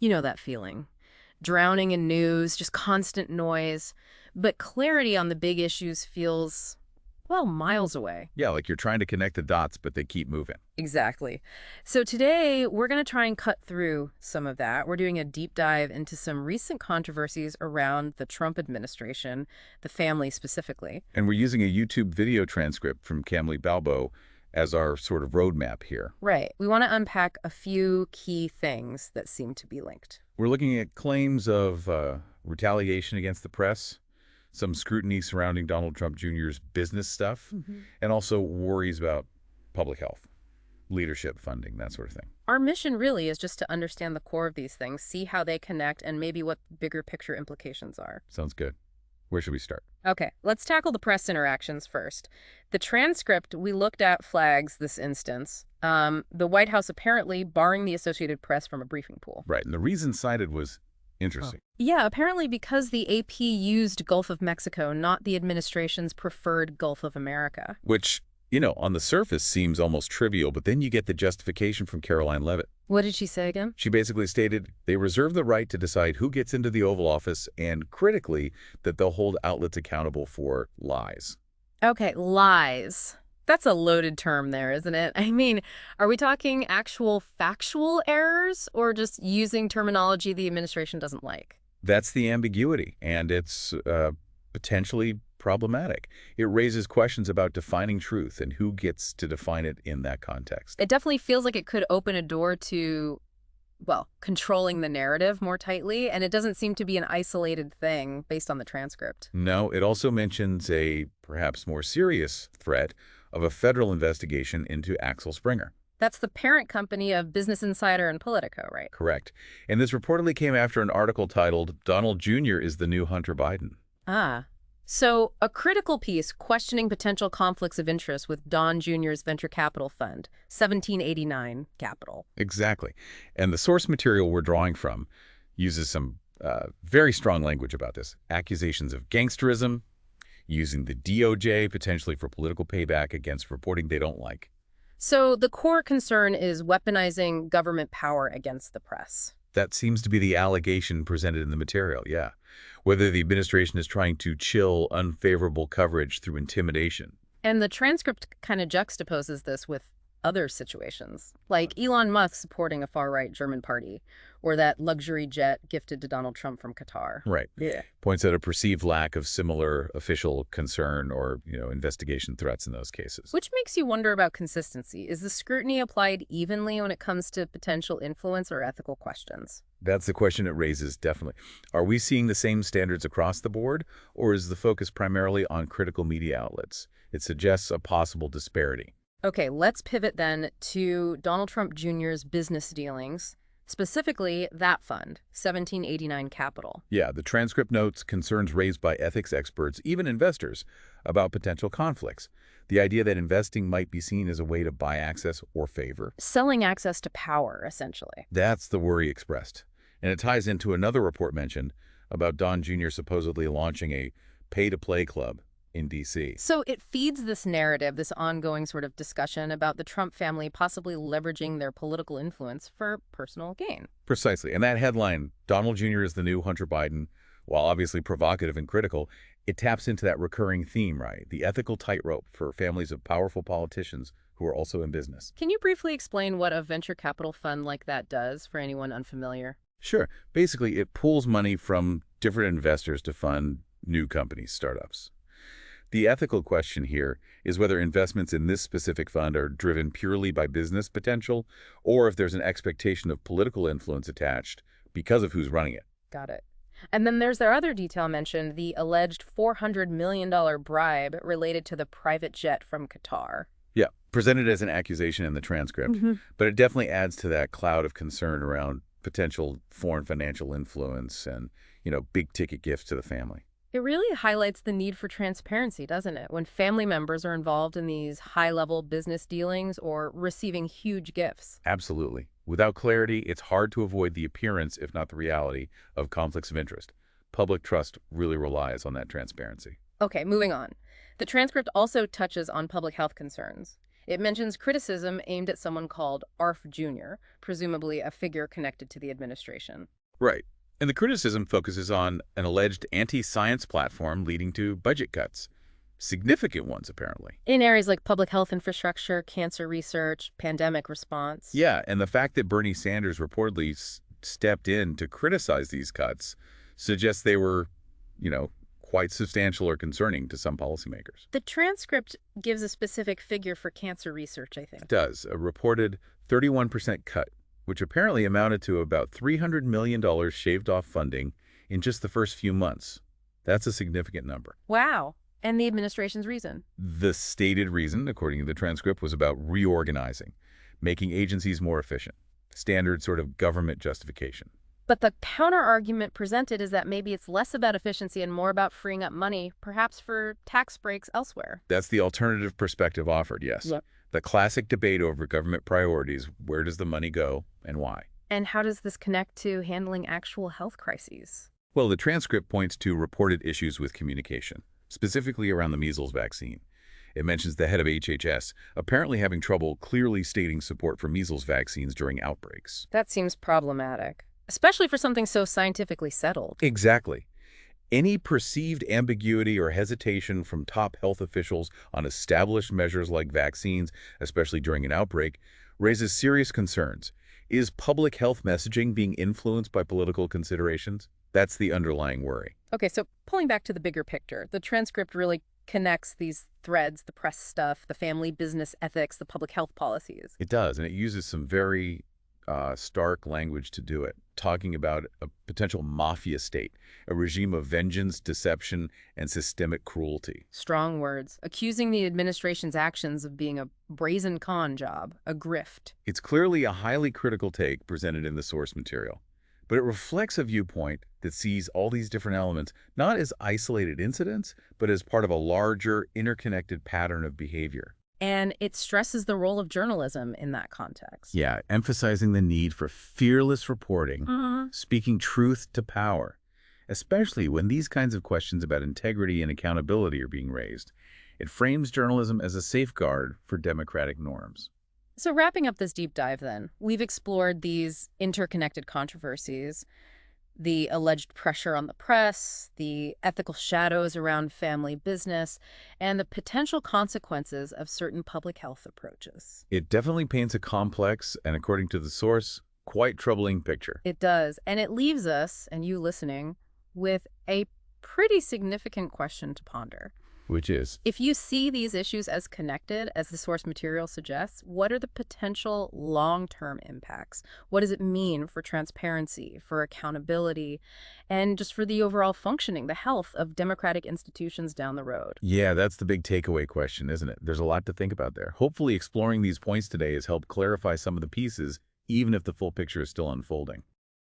You know that feeling. Drowning in news, just constant noise. But clarity on the big issues feels, well, miles away. Yeah, like you're trying to connect the dots, but they keep moving. Exactly. So today, we're going to try and cut through some of that. We're doing a deep dive into some recent controversies around the Trump administration, the family specifically. And we're using a YouTube video transcript from Camely Balo as our sort of roadmap here. Right. We want to unpack a few key things that seem to be linked. We're looking at claims of retaliation against the press, some scrutiny surrounding Donald Trump Jr.'s business stuff, and also worries about public health, leadership funding, that sort of thing. Our mission really is just to understand the core of these things, see how they connect, and maybe what bigger picture implications are. Sounds good. Where should we start? Okay, let's tackle the press interactions first. The transcript we looked at flags this instance. The White House apparently barring the Associated Press from a briefing pool. Right, and the reason cited was interesting. Yeah, apparently because the AP used Gulf of Mexico, not the administration's preferred Gulf of America. Which, on the surface seems almost trivial, but then you get the justification from Caroline Leavitt. What did she say again? She basically stated they reserve the right to decide who gets into the Oval Office and, critically, that they'll hold outlets accountable for lies. Okay, lies. That's a loaded term there, isn't it? I mean, are we talking actual factual errors or just using terminology the administration doesn't like? That's the ambiguity, and it's potentially problematic. It raises questions about defining truth and who gets to define it in that context. It definitely feels like it could open a door to, well, controlling the narrative more tightly, and it doesn't seem to be an isolated thing based on the transcript. No, it also mentions a perhaps more serious threat of a federal investigation into Axel Springer. That's the parent company of Business Insider and Politico, right? Correct. And this reportedly came after an article titled, "Donald Jr. is the new Hunter Biden." Ah. So, a critical piece questioning potential conflicts of interest with Don Jr.'s venture capital fund, 1789 Capital. Exactly. And the source material we're drawing from uses some very strong language about this. Accusations of gangsterism, using the DOJ potentially for political payback against reporting they don't like. So, the core concern is weaponizing government power against the press. That seems to be the allegation presented in the material, yeah. Whether the administration is trying to chill unfavorable coverage through intimidation. And the transcript kind of juxtaposes this with other situations, like Elon Musk supporting a far-right German party, or that luxury jet gifted to Donald Trump from Qatar. Right. Yeah. Points out a perceived lack of similar official concern or, investigation threats in those cases. Which makes you wonder about consistency. Is the scrutiny applied evenly when it comes to potential influence or ethical questions? That's the question it raises, definitely. Are we seeing the same standards across the board, or is the focus primarily on critical media outlets? It suggests a possible disparity. Okay, let's pivot then to Donald Trump Jr.'s business dealings, specifically that fund, 1789 Capital. Yeah, the transcript notes concerns raised by ethics experts, even investors, about potential conflicts. The idea that investing might be seen as a way to buy access or favor. Selling access to power, essentially. That's the worry expressed. And it ties into another report mentioned about Don Jr. supposedly launching a pay-to-play club in D.C. So it feeds this narrative, this ongoing sort of discussion about the Trump family possibly leveraging their political influence for personal gain. Precisely. And that headline, Donald Jr. is the new Hunter Biden, while obviously provocative and critical, it taps into that recurring theme, right? The ethical tightrope for families of powerful politicians who are also in business. Can you briefly explain what a venture capital fund like that does for anyone unfamiliar? Sure. Basically, it pulls money from different investors to fund new companies, startups. The ethical question here is whether investments in this specific fund are driven purely by business potential or if there's an expectation of political influence attached because of who's running it. Got it. And then there's their other detail mentioned, the alleged $400 million bribe related to the private jet from Qatar. Yeah, presented as an accusation in the transcript, but it definitely adds to that cloud of concern around potential foreign financial influence and, big ticket gifts to the family. It really highlights the need for transparency, doesn't it? When family members are involved in these high-level business dealings or receiving huge gifts. Absolutely. Without clarity, it's hard to avoid the appearance, if not the reality, of conflicts of interest. Public trust really relies on that transparency. Okay, moving on. The transcript also touches on public health concerns. It mentions criticism aimed at someone called ARF Jr., presumably a figure connected to the administration. Right. And the criticism focuses on an alleged anti-science platform leading to budget cuts. Significant ones, apparently. In areas like public health infrastructure, cancer research, pandemic response. Yeah, and the fact that Bernie Sanders reportedly stepped in to criticize these cuts suggests they were, quite substantial or concerning to some policymakers. The transcript gives a specific figure for cancer research, I It think. does, a reported 31% cut, which apparently amounted to about $300 million shaved off funding in just the first few months. That's a significant number. Wow. And the administration's reason. The stated reason, according to the transcript, was about reorganizing, making agencies more efficient. Standard sort of government justification. But the counter-argument presented is that maybe it's less about efficiency and more about freeing up money, perhaps for tax breaks elsewhere. That's the alternative perspective offered, yes. Yep. The classic debate over government priorities, where does the money go and why? And how does this connect to handling actual health crises? Well, the transcript points to reported issues with communication, specifically around the measles vaccine. It mentions the head of HHS apparently having trouble clearly stating support for measles vaccines during outbreaks. That seems problematic, especially for something so scientifically settled. Exactly. Any perceived ambiguity or hesitation from top health officials on established measures like vaccines, especially during an outbreak, raises serious concerns. Is public health messaging being influenced by political considerations? That's the underlying worry. Okay, so pulling back to the bigger picture, the transcript really connects these threads, the press stuff, the family business ethics, the public health policies. It does, and it uses some very stark language to do it, talking about a potential mafia state, a regime of vengeance, deception, and systemic cruelty. Strong words, accusing the administration's actions of being a brazen con job, a grift. It's clearly a highly critical take presented in the source material, but it reflects a viewpoint that sees all these different elements not as isolated incidents, but as part of a larger, interconnected pattern of behavior. And it stresses the role of journalism in that context. Yeah, emphasizing the need for fearless reporting, speaking truth to power, especially when these kinds of questions about integrity and accountability are being raised. It frames journalism as a safeguard for democratic norms. So wrapping up this deep dive then, we've explored these interconnected controversies, the alleged pressure on the press, the ethical shadows around family business, and the potential consequences of certain public health approaches. It definitely paints a complex and, according to the source, quite troubling picture. It does, and it leaves us, and you listening, with a pretty significant question to ponder. Which is? If you see these issues as connected, as the source material suggests, what are the potential long-term impacts? What does it mean for transparency, for accountability, and just for the overall functioning, the health of democratic institutions down the road? Yeah, that's the big takeaway question, isn't it? There's a lot to think about there. Hopefully exploring these points today has helped clarify some of the pieces, even if the full picture is still unfolding.